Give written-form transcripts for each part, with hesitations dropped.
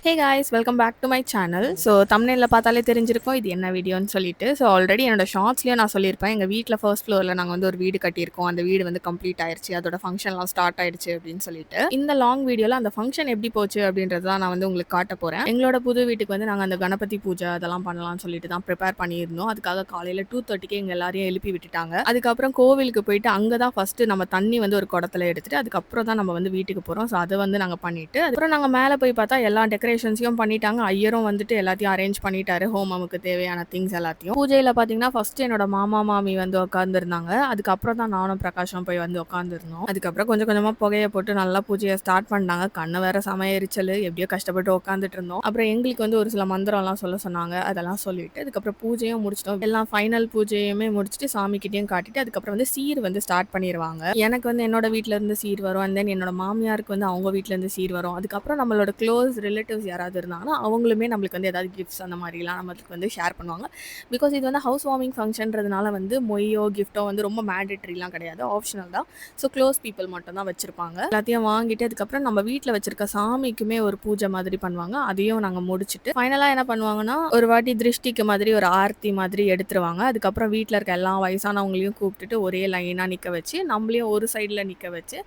Hey guys welcome back to my channel. So தம்ப்நெயில்ல பார்த்தாலே தெரிஞ்சிருக்கும் இது என்ன வீடியோன்னு சொல்லிட்டு. ஸோ ஆல்ரெடி என்னோட ஷார்ட்ஸ்லேயும் நான் சொல்லியிருப்பேன், எங்கள் வீட்டில் ஃபர்ஸ்ட் ஃப்ளோரில் நாங்கள் வந்து ஒரு வீடு கட்டியிருக்கோம். அந்த வீடு வந்து கம்ப்ளீட் ஆயிடுச்சு, அதோட ஃபங்க்ஷன்லாம் ஸ்டார்ட் ஆயிடுச்சு அப்படின்னு சொல்லிட்டு. இந்த லாங் வீடியோவில் அந்த ஃபங்க்ஷன் எப்படி போச்சு அப்படின்றது தான் நான் வந்து உங்களுக்கு காட்ட போகிறேன். எங்களோட புது வீட்டுக்கு வந்து நாங்கள் அந்த கணபதி பூஜை அதெல்லாம் பண்ணலாம்னு சொல்லிட்டு தான் ப்ரிப்பேர் பண்ணியிருந்தோம். அதுக்காக காலையில் 2:30க்கே எங்கள் எல்லாரையும் எழுப்பி விட்டுட்டாங்க. அதுக்கப்புறம் கோவிலுக்கு போயிட்டு அங்கே தான் ஃபஸ்ட்டு நம்ம தண்ணி வந்து ஒரு குடத்துல எடுத்துட்டு அதுக்கப்புறம் தான் நம்ம வந்து வீட்டுக்கு போகிறோம். ஸோ அதை வந்து நாங்கள் பண்ணிட்டு அதுக்கப்புறம் நாங்கள் மேலே போய் பார்த்தா எல்லா டெக்கரேஷன்ஸையும் பண்ணிட்டாங்க. ஐயரும் வந்துட்டு எல்லாத்தையும் அரேஞ்ச் பண்ணிட்டாரு, ஹோமமுக்கு தேவையான திங்ஸ் எல்லாத்தையும். பூஜையில் பார்த்தீங்கன்னா ஃபர்ஸ்ட் என்னோட மாமா மாமி வந்து உட்காந்துருந்தாங்க. அதுக்கப்புறம் தான் நானும் பிரகாஷும் போய் வந்து உட்காந்துருந்தோம். அதுக்கப்புறம் கொஞ்சம் கொஞ்சமாக புகையை போட்டு நல்லா பூஜையை ஸ்டார்ட் பண்ணாங்க. கண்ணு வேற சமய எரிச்சல், எப்படியோ கஷ்டப்பட்டு உட்காந்துட்டு இருந்தோம். அப்புறம் எங்களுக்கு வந்து ஒரு சில மந்திரம்லாம் சொல்ல சொன்னாங்க, அதெல்லாம் சொல்லிட்டு அதுக்கப்புறம் பூஜையும் முடிச்சிட்டோம். எல்லாம் ஃபைனல் பூஜையுமே முடிச்சுட்டு சாமிக்கிட்டையும் காட்டிட்டு அதுக்கப்புறம் வந்து சீர் வந்து ஸ்டார்ட் பண்ணிடுவாங்க. எனக்கு வந்து என்னோட வீட்டில இருந்து சீர் வரும், அண்ட் தென் என்னோட மாமியாருக்கு வந்து அவங்க வீட்டில இருந்து சீர் வரும். அதுக்கப்புறம் நம்மளோட க்ளோஸ் ரிலேட்டிவ்ஸ் யாராவது இருந்தாங்கன்னா அவங்களுமே நம்மளுக்கு வந்து ஏதாவது கிஃப்ட்ஸ் அந்த மாதிரிலாம் நம்மளுக்கு வந்து ஷேர் பண்ணுவாங்க. பிகாஸ் இது வந்து ஹவுஸ் வார்மிங் ஃபங்க்ஷன்றதுனால வந்து மொய்யோ கிஃப்ட்டோ வந்து ரொம்ப மேண்டட்ரிலாம் கிடையாது, ஆப்ஷனல் தான். ஸோ க்ளோஸ் பீப்புள் மட்டும் தான் வச்சுருப்பாங்க. எல்லாத்தையும் வாங்கிட்டு அதுக்கப்புறம் நம்ம வீட்டில் வச்சிருக்க சாமிக்குமே ஒரு பூஜை மாதிரி பண்ணுவாங்க. அதையும் நாங்கள் முடிச்சுட்டு ஃபைனலாக என்ன பண்ணுவாங்கன்னா ஒரு வாட்டி திருஷ்டிக்கு மாதிரி ஒரு ஆர்த்தி மாதிரி எடுத்துருவாங்க. அதுக்கப்புறம் வீட்டில் இருக்க எல்லா வயசானவங்களையும் கூப்பிட்டுட்டு ஒரே லைனாக நிற்க வச்சு நம்மளையும் ஒரு சைடில் நிற்க வச்சு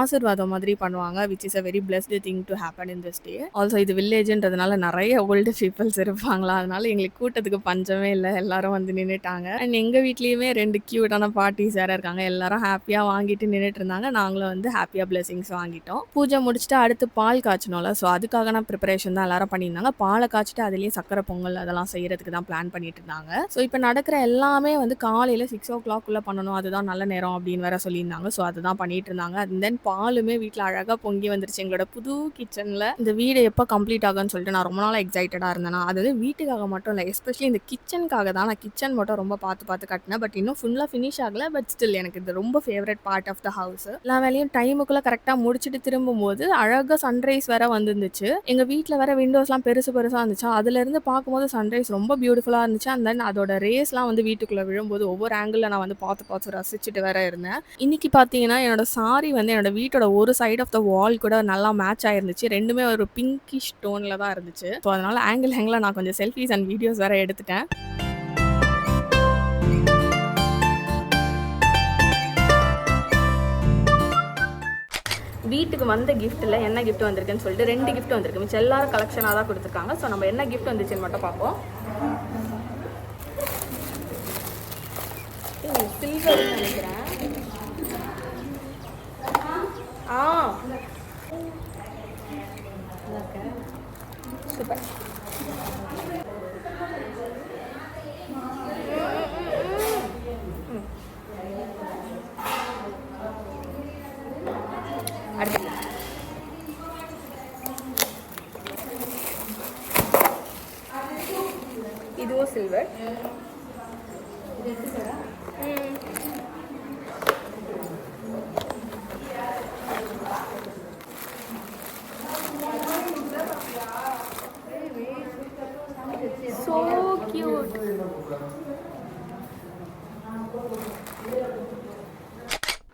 ஆசீர்வாதம் மாதிரி பண்ணுவாங்க. Which is a very blessed thing to happen in this day. Also இது வில்லேஜ்ன்றதுனால நிறைய ஓல்டு பீப்புள்ஸ் இருப்பாங்களா, அதனால எங்களுக்கு கூட்டத்துக்கு பஞ்சமே இல்லை, எல்லாரும் வந்து நின்றுட்டாங்க. அண்ட் எங்கள் வீட்லேயுமே 2 க்யூட்டான பார்ட்டிஸ் வேறு இருக்காங்க. எல்லாரும் ஹாப்பியாக வாங்கிட்டு நின்றுட்டு இருந்தாங்க. நாங்களும் வந்து ஹாப்பியாக பிளெஸிங்ஸ் வாங்கிட்டோம். பூஜை முடிச்சுட்டு அடுத்து பால் காய்ச்சணும்ல, ஸோ அதுக்காக நான் ப்ரிப்பரேஷன் தான் எல்லாரும் பண்ணியிருந்தாங்க. பாலை காய்ச்சிட்டு அதுலேயே சக்கரை பொங்கல் அதெல்லாம் செய்யறதுக்கு தான் பிளான் பண்ணிட்டு இருந்தாங்க. ஸோ இப்போ நடக்கிற எல்லாமே வந்து காலையில் 6 o'clock பண்ணணும், அதுதான் நல்ல நேரம் அப்படின்னு வேற சொல்லியிருந்தாங்க. ஸோ அதுதான் பண்ணிட்டு இருந்தாங்க. அண்ட் தென் பாலுமே வீட்டில் அழகாக பொங்கி வந்துருச்சு. எங்களோட புது கிச்சனில் இந்த வீடு எப்போ கம்ப்ளீட் ஆகும்னு சொல்லிட்டு நான் ரொம்ப நாள் எக்ஸைட்டடாக இருந்தேன். அதாவது வீட்டுக்காக மட்டும் இல்லை, எஸ்பெஷலி இந்த கிச்சனுக்காக தான். நான் கிச்சன் மட்டும் ரொம்ப பார்த்து பார்த்து கட்டினேன், பட் இன்னும் ஃபுல்லாக ஃபினிஷ் ஆகலை. பட் ஸ்டில் எனக்கு இது ரொம்ப favourite part of the house. எல்லா வேலையும் டைமுக்குள்ளே கரெக்டாக முடிச்சுட்டு திரும்பும்போது அழகாக சன்ரைஸ் வேற வந்துருந்துச்சு. எங்கள் வீட்டில் வேற விண்டோஸ்லாம் பெருசு பெருசாக இருந்துச்சு. அதுலேருந்து பார்க்கும்போது சன்ரைஸ் ரொம்ப பியூட்டிஃபுல்லாக இருந்துச்சு. அண்ட் தென் அதோட ரேஸ்லாம் வந்து வீட்டுக்குள்ளே விழும்போது ஒவ்வொரு ஆங்கிளில் நான் வந்து பார்த்து பார்த்து ரசிச்சுட்டு வேற இருந்தேன். இன்னைக்கு பார்த்தீங்கன்னா என்னோட சாரி வந்து என்னோட வீட்டோட ஒரு சைட் ஆஃப் த வால் கூட நல்லா மேட்ச் ஆயிருந்துச்சு. ரெண்டுமே ஒரு பிங்கிஷ் டோனில் தான் இருந்துச்சு. ஸோ அதனால ஆங்கிள் நான் கொஞ்சம் செல்ஃபீஸ் அண்ட் வீடியோஸ் வேற எடுத்துட்டேன். வீட்டுக்கு வந்த கிஃப்ட்டில் என்ன கிஃப்ட் வந்திருக்குன்னு சொல்லிட்டு 2 கிஃப்ட் வந்திருக்கு. மிச்சம் எல்லாரும் கலெக்ஷனாக தான் கொடுத்துருக்காங்க. ஸோ நம்ம என்ன கிஃப்ட் வந்துச்சுன்னு மட்டும் பார்ப்போம். சில்வர் நினைக்கிறேன். சூப்பர். இதுவும் சில்வர். So cute.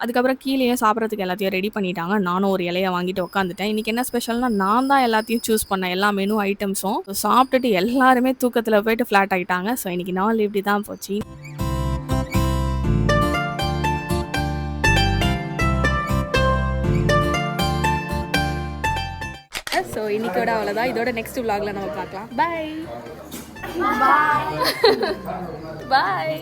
அதுக்கப்புறம் கீழேயும் சாப்பிட்றதுக்கு எல்லாத்தையும் ரெடி பண்ணிட்டாங்க. நானும் ஒரு இலையை வாங்கிட்டு உட்காந்துட்டேன். இன்றைக்கி என்ன ஸ்பெஷல்னால் நான் தான் எல்லாத்தையும் சூஸ் பண்ணேன், எல்லா மெனு ஐட்டம்ஸும். ஸோ சாப்பிட்டுட்டு எல்லாருமே தூக்கத்தில் போயிட்டு ஃப்ளாட் ஆகிட்டாங்க. ஸோ இன்றைக்கி நாள் இப்படி தான் போச்சு. ஸோ இன்னைக்கோட அவ்வளோதான். இதோட நெக்ஸ்ட் vlogல நம்ம பார்க்கலாம். பாய் பாய் பாய்.